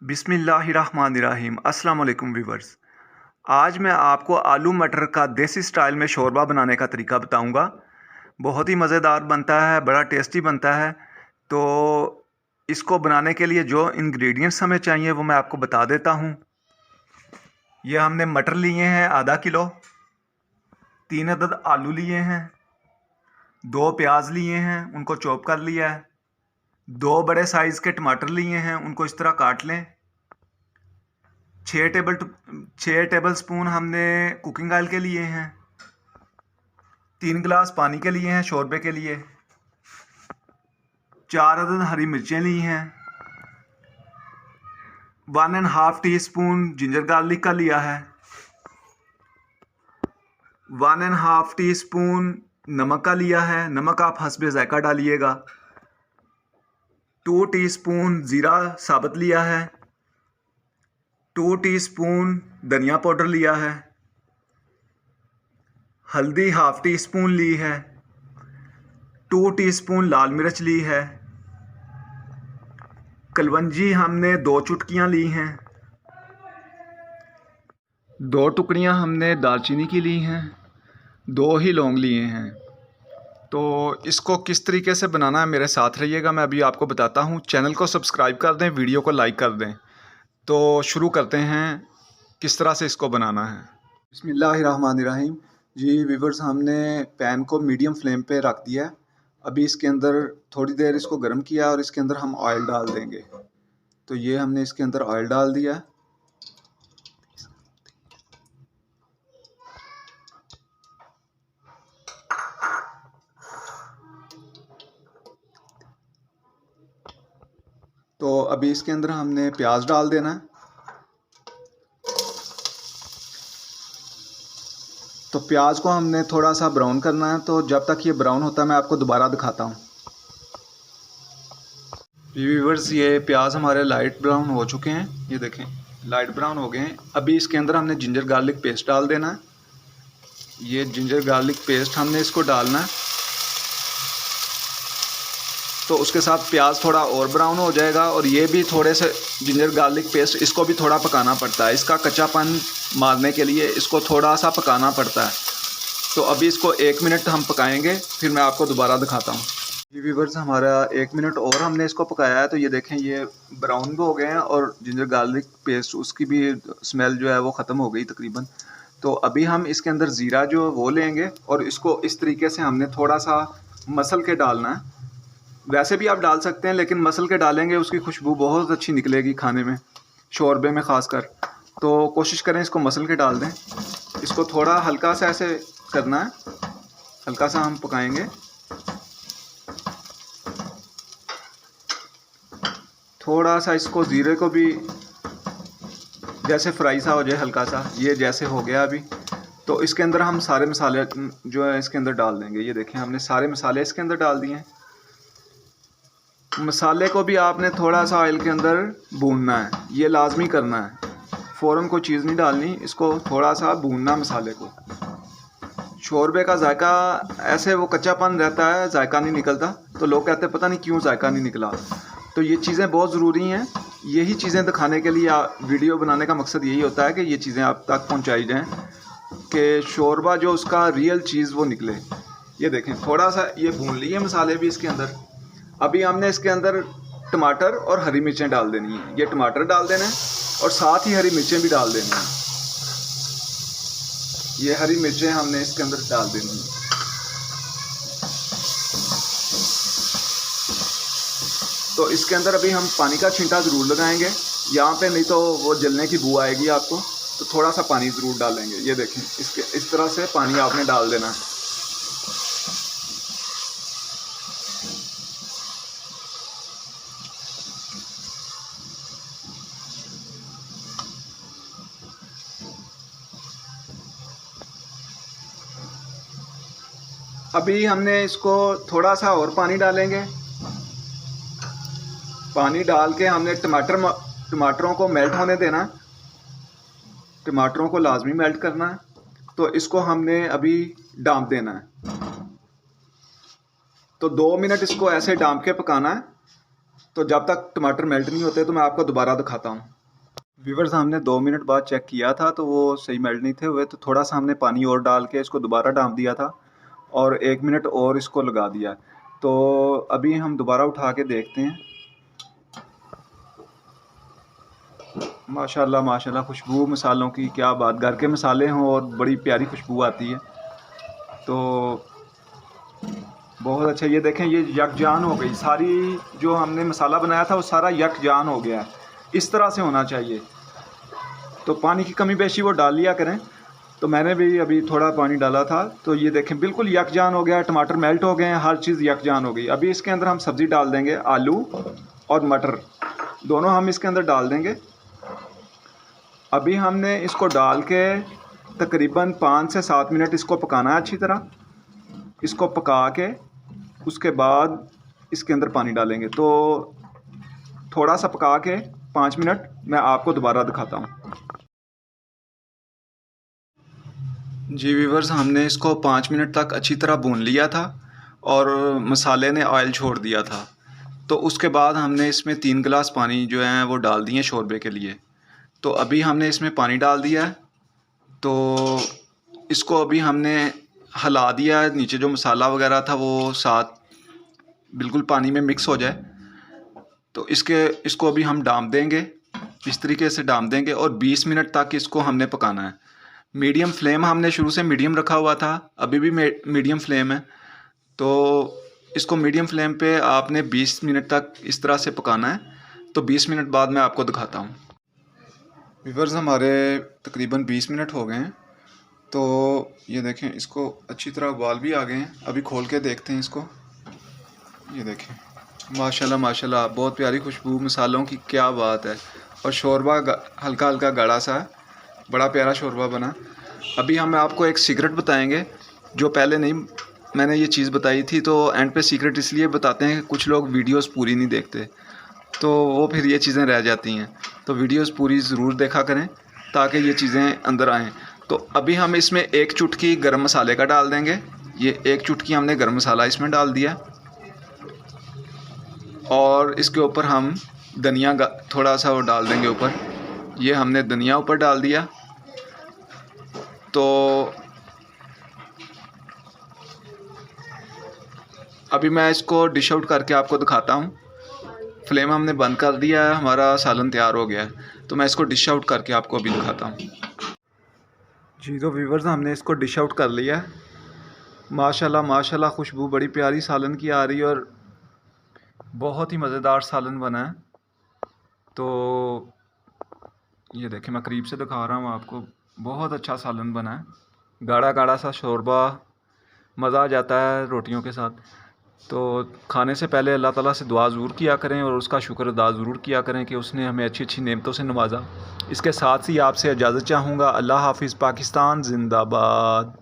बिस्मिल्लाहिर्रहमानिर्रहीम। अस्सलाम वालेकुम व्यूवर्स। आज मैं आपको आलू मटर का देसी स्टाइल में शोरबा बनाने का तरीका बताऊंगा। बहुत ही मज़ेदार बनता है, बड़ा टेस्टी बनता है। तो इसको बनाने के लिए जो इंग्रेडिएंट्स हमें चाहिए वो मैं आपको बता देता हूँ। यह हमने मटर लिए हैं आधा किलो, 3 अदद आलू लिए हैं, 2 प्याज लिए हैं, उनको चॉप कर लिया है, 2 बड़े साइज़ के टमाटर लिए हैं, उनको इस तरह काट लें। 6 टेबल स्पून हमने कुकिंग ऑयल के लिए हैं, 3 गिलास पानी के लिए हैं शोरबे के लिए, 4 अदद हरी मिर्चें ली हैं, 1.5 टीस्पून जिंजर गार्लिक का लिया है, 1.5 टीस्पून नमक का लिया है। नमक आप हस्बे जायका डालिएगा। 2 टीस्पून ज़ीरा साबुत लिया है, 2 टीस्पून धनिया पाउडर लिया है, हल्दी हाफ टी स्पून ली है, 2 टीस्पून लाल मिर्च ली है, कलवंजी हमने 2 चुटकियाँ ली हैं, 2 टुकड़ियाँ हमने दालचीनी की ली हैं, 2 ही लौंग लिए हैं। तो इसको किस तरीके से बनाना है मेरे साथ रहिएगा, मैं अभी आपको बताता हूँ। चैनल को सब्सक्राइब कर दें, वीडियो को लाइक कर दें। तो शुरू करते हैं किस तरह से इसको बनाना है। बिस्मिल्लाहिर्रहमानिर्रहीम। जी व्यूवर्स, हमने पैन को मीडियम फ्लेम पे रख दिया है। अभी इसके अंदर थोड़ी देर इसको गर्म किया और इसके अंदर हम ऑयल डाल देंगे। तो ये हमने इसके अंदर ऑयल डाल दिया। तो अभी इसके अंदर हमने प्याज डाल देना है। तो प्याज को हमने थोड़ा सा ब्राउन करना है। तो जब तक ये ब्राउन होता है मैं आपको दोबारा दिखाता हूँ। व्यूअर्स, ये प्याज हमारे लाइट ब्राउन हो चुके हैं, ये देखें लाइट ब्राउन हो गए हैं। अभी इसके अंदर हमने जिंजर गार्लिक पेस्ट डाल देना है। ये जिंजर गार्लिक पेस्ट हमने इसको डालना है। तो उसके साथ प्याज थोड़ा और ब्राउन हो जाएगा और ये भी थोड़े से जिंजर गार्लिक पेस्ट, इसको भी थोड़ा पकाना पड़ता है। इसका कच्चापन मारने के लिए इसको थोड़ा सा पकाना पड़ता है। तो अभी इसको 1 मिनट हम पकाएंगे, फिर मैं आपको दोबारा दिखाता हूँ। जी व्यूअर्स, हमारा 1 मिनट और हमने इसको पकाया है। तो ये देखें ये ब्राउन भी हो गए हैं और जिंजर गार्लिक पेस्ट उसकी भी स्मेल जो है वो ख़त्म हो गई तकरीबन। तो अभी हम इसके अंदर ज़ीरा जो वो लेंगे और इसको इस तरीके से हमने थोड़ा सा मसल के डालना है। वैसे भी आप डाल सकते हैं, लेकिन मसल के डालेंगे उसकी खुशबू बहुत अच्छी निकलेगी खाने में, शोरबे में ख़ासकर। तो कोशिश करें इसको मसल के डाल दें। इसको थोड़ा हल्का सा ऐसे करना है, हल्का सा हम पकाएंगे। थोड़ा सा इसको ज़ीरे को भी जैसे फ्राई सा हो जाए हल्का सा, ये जैसे हो गया अभी। तो इसके अंदर हम सारे मसाले जो है इसके अंदर डाल देंगे। ये देखें हमने सारे मसाले इसके अंदर डाल दिए हैं। मसाले को भी आपने थोड़ा सा ऑयल के अंदर भूनना है, ये लाजमी करना है। फ़ौरन कोई चीज़ नहीं डालनी, इसको थोड़ा सा भूनना मसाले को। शोरबे का जायका ऐसे वो कच्चापन रहता है, जायका नहीं निकलता। तो लोग कहते हैं पता नहीं क्यों जायका नहीं निकला। तो ये चीज़ें बहुत ज़रूरी हैं। यही चीज़ें दिखाने के लिए वीडियो बनाने का मकसद यही होता है कि ये चीज़ें आप तक पहुंचाई जाएं कि शोरबा जो उसका रियल चीज़ वो निकले। ये देखें थोड़ा सा ये भून लिए मसाले भी इसके अंदर। अभी हमने इसके अंदर टमाटर और हरी मिर्चें डाल देनी है। ये टमाटर डाल देना है और साथ ही हरी मिर्चें भी डाल देनी है। ये हरी मिर्चें हमने इसके अंदर डाल देनी है। तो इसके अंदर अभी हम पानी का छींटा ज़रूर लगाएंगे यहाँ पे, नहीं तो वो जलने की बू आएगी आपको। तो थोड़ा सा पानी ज़रूर डालेंगे। ये देखें इसके इस तरह से पानी आपने डाल देना है। अभी हमने इसको थोड़ा सा और पानी डालेंगे। पानी डाल के हमने टमाटरों को मेल्ट होने देना। टमाटरों को लाजमी मेल्ट करना है। तो इसको हमने अभी डांप देना है। तो 2 मिनट इसको ऐसे डांप के पकाना है। तो जब तक टमाटर मेल्ट नहीं होते तो मैं आपको दोबारा दिखाता हूँ। व्यूअर्स, हमने 2 मिनट बाद चेक किया था तो वो सही मेल्ट नहीं थे हुए, तो थोड़ा सा हमने पानी और डाल के इसको दोबारा डाल दिया था और 1 मिनट और इसको लगा दिया। तो अभी हम दोबारा उठा के देखते हैं। माशाल्लाह माशाल्लाह, खुशबू मसालों की क्या बात, घर के मसाले हों और बड़ी प्यारी खुशबू आती है। तो बहुत अच्छा, ये देखें ये यकजान हो गई सारी, जो हमने मसाला बनाया था वो सारा यकजान हो गया है। इस तरह से होना चाहिए। तो पानी की कमी पेशी वो डाल लिया करें। तो मैंने भी अभी थोड़ा पानी डाला था, तो ये देखें बिल्कुल यकजान हो गया, टमाटर मेल्ट हो गए हैं, हर चीज़ यकजान हो गई। अभी इसके अंदर हम सब्ज़ी डाल देंगे, आलू और मटर दोनों हम इसके अंदर डाल देंगे। अभी हमने इसको डाल के तकरीबन 5 से 7 मिनट इसको पकाना है अच्छी तरह। इसको पका के उसके बाद इसके अंदर पानी डालेंगे। तो थोड़ा सा पका के 5 मिनट मैं आपको दोबारा दिखाता हूँ। जी व्यूअर्स, हमने इसको 5 मिनट तक अच्छी तरह भून लिया था और मसाले ने ऑयल छोड़ दिया था। तो उसके बाद हमने इसमें 3 गिलास पानी जो है वो डाल दिए शोरबे के लिए। तो अभी हमने इसमें पानी डाल दिया है। तो इसको अभी हमने हिला दिया है, नीचे जो मसाला वगैरह था वो साथ बिल्कुल पानी में मिक्स हो जाए। तो इसको अभी हम डाम देंगे, इस तरीके से डाम देंगे और 20 मिनट तक इसको हमने पकाना है। मीडियम फ्लेम हमने शुरू से मीडियम रखा हुआ था, अभी भी मीडियम फ्लेम है। तो इसको मीडियम फ्लेम पे आपने 20 मिनट तक इस तरह से पकाना है। तो 20 मिनट बाद मैं आपको दिखाता हूँ। व्यूअर्स, हमारे तकरीबन 20 मिनट हो गए हैं। तो ये देखें, इसको अच्छी तरह उबाल भी आ गए हैं। अभी खोल के देखते हैं इसको। ये देखें माशाल्लाह माशाल्लाह, बहुत प्यारी खुशबू मसालों की, क्या बात है। और शोरबा हल्का हल्का गाढ़ा सा है, बड़ा प्यारा शोरबा बना। अभी हम आपको एक सीक्रेट बताएंगे जो पहले नहीं मैंने ये चीज़ बताई थी। तो एंड पे सीक्रेट इसलिए बताते हैं कि कुछ लोग वीडियोस पूरी नहीं देखते, तो वो फिर ये चीज़ें रह जाती हैं। तो वीडियोस पूरी ज़रूर देखा करें ताकि ये चीज़ें अंदर आएँ। तो अभी हम इसमें 1 चुटकी गरम मसाले का डाल देंगे। ये 1 चुटकी हमने गरम मसाला इसमें डाल दिया और इसके ऊपर हम धनिया थोड़ा सा वो डाल देंगे ऊपर। ये हमने धनिया ऊपर डाल दिया। तो अभी मैं इसको डिश आउट करके आपको दिखाता हूँ। फ्लेम हमने बंद कर दिया है, हमारा सालन तैयार हो गया है। तो मैं इसको डिश आउट करके आपको अभी दिखाता हूँ। जी तो व्यूअर्स, हमने इसको डिश आउट कर लिया है। माशाल्लाह माशाल्लाह, खुशबू बड़ी प्यारी सालन की आ रही है और बहुत ही मज़ेदार सालन बना है। तो ये देखें, मैं करीब से दिखा रहा हूँ आपको, बहुत अच्छा सालन बना है, गाढ़ा गाढ़ा सा शोरबा, मज़ा आ जाता है रोटियों के साथ। तो खाने से पहले अल्लाह ताला से दुआ ज़रूर किया करें और उसका शुक्र अदा ज़रूर किया करें कि उसने हमें अच्छी अच्छी नेमतों से नवाजा। इसके साथ ही आपसे इजाज़त चाहूँगा। अल्लाह हाफ़िज़। पाकिस्तान ज़िंदाबाद।